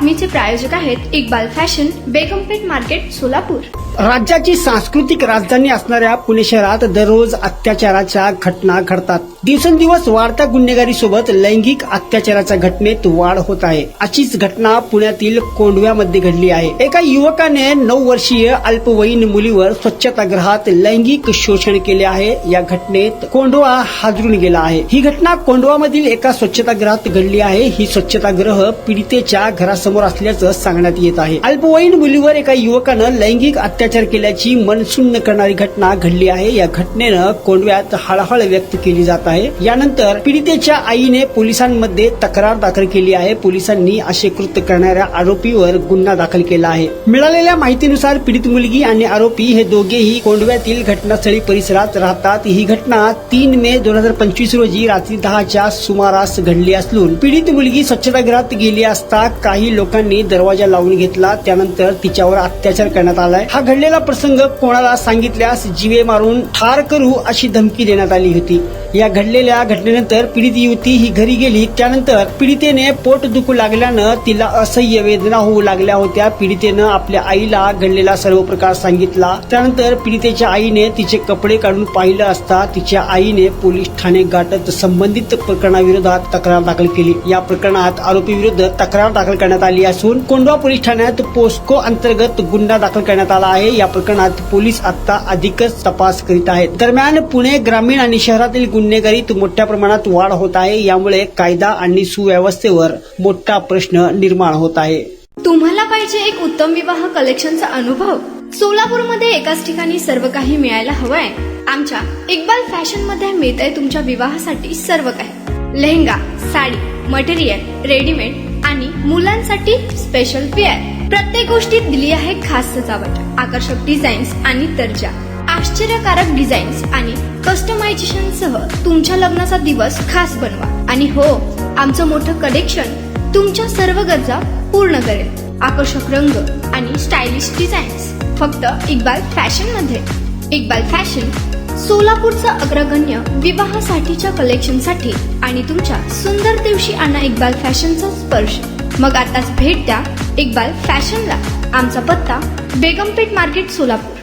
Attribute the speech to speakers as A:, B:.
A: बातमीचे प्रायोजक आहेत Iqbal fashion, बेगमपेठ market, Solapur.
B: राज्याची सांस्कृतिक राजधानी असणाऱ्या पुणे शहरात दररोज अत्याचाराच्या घटना घडतात। दिवसेंदिवस वाढत्या गुन्हेगारीसोबत लैंगिक अत्याचाराच्या घटनेत वाढ होत आहे। अशीच घटना पुण्यातील कोंढव्यामध्ये घडली आहे। एका युवकाने 9 वर्षीय अल्पवयीन मुलीवर स्वच्छतागृहात लैंगिक शोषण केले आहे। या घटनेत कोंढवा हादरून गेला आहे। ही घटना कोंढवामधील एका स्वच्छतागृहात घडली आहे। ही स्वच्छतागृह पीडितेच्या घरासमोर असल्याचं सांगण्यात येत आहे। अल्पवयीन मुलीवर एका युवकानं लैंगिक अत्याचार केल्याची मनसुन्न करणारी घटना घडली आहे। या घटनेनं कोंढव्यात हळहळ व्यक्त केली जात आहे। यानंतर पीडितेच्या आईने पोलिसांमध्ये तक्रार दाखल केली आहे। पोलिसांनी असे कृत्य करणाऱ्या आरोपीवर गुन्हा दाखल केला आहे। मिळालेल्या माहितीनुसार पीडित मुलगी आणि आरोपी हे दोघेही कोंढव्यातील घटनास्थळी परिसरात राहतात। ही घटना 3 मे 2025 रोजी रात्री 10च्या सुमारास घडली असून पीडित मुलगी स्वच्छतागृहात गेली असता काही लोकांनी दरवाजा लावून घेतला। त्यानंतर तिच्यावर अत्याचार करण्यात आलाय। हा घडलेला प्रसंग कोणाला सांगितल्यास जीवे मारून ठार करू अशी धमकी देण्यात आली होती। या घडलेल्या घटनेनंतर पीडित युवती ही घरी गेली। त्यानंतर पीडितेने पोट दुखू लागल्यानं तिला असह्य वेदना होऊ लागल्या होत्या। पीडितेनं आपल्या आईला घडलेला सर्व प्रकार सांगितला। त्यानंतर पीडितेच्या आईने तिचे कपडे काढून पाहिलं असता तिच्या आईने पोलीस ठाणे गाठत संबंधित प्रकरणाविरोधात तक्रार दाखल केली। या प्रकरणात आरोपी विरुद्ध तक्रार दाखल करण्यात आली असून कोंढवा पोलीस ठाण्यात पोस्को अंतर्गत गुन्हा दाखल करण्यात आला आहे। या प्रकरणात पोलीस आता अधिकच तपास करीत आहेत। दरम्यान पुणे ग्रामीण आणि शहरातील गुन्हेगारीत मोठ्या प्रमाणात वाढ होत आहे। यामुळे कायदा आणि सुव्यवस्थेवर मोठा प्रश्न निर्माण होत आहे।
A: तुम्हाला पाहिजे एक उत्तम विवाह कलेक्शनचा अनुभव? सोलापूरमध्ये एकाच ठिकाणी सर्व काही मिळायला हवंय। आमच्या इक्बाल फॅशन मध्ये मिळतंय तुमच्या विवाहासाठी सर्व काही। लेहंगा, साडी, मटेरियल, रेडीमेड आणि मुलांसाठी स्पेशल वेअर। प्रत्येक गोष्टीत दिली आहे खास सजावट, आकर्षक डिझाईन्स आणि दर्जा, आश्चर्यकारक डिझाईन्स आणि कस्टमायझेशन सह तुमच्या लग्नाचा दिवस खास बनवा। आणि हो, आमचं मोठं कलेक्शन तुमच्या सर्व गरजा पूर्ण करेल। आकर्षक रंग आणि स्टायलिश डिझाईन्स फक्त इक्बाल फॅशन मध्ये। इक्बाल फॅशन सोलापूरचा अग्रगण्य विवाहासाठीच्या कलेक्शनसाठी आणि तुमच्या सुंदर दिवशी आणा इक्बाल फॅशनचा स्पर्श। मग आताच भेट द्या इक्बाल फॅशनला। आमचा पत्ता बेगमपेठ मार्केट, सोलापूर।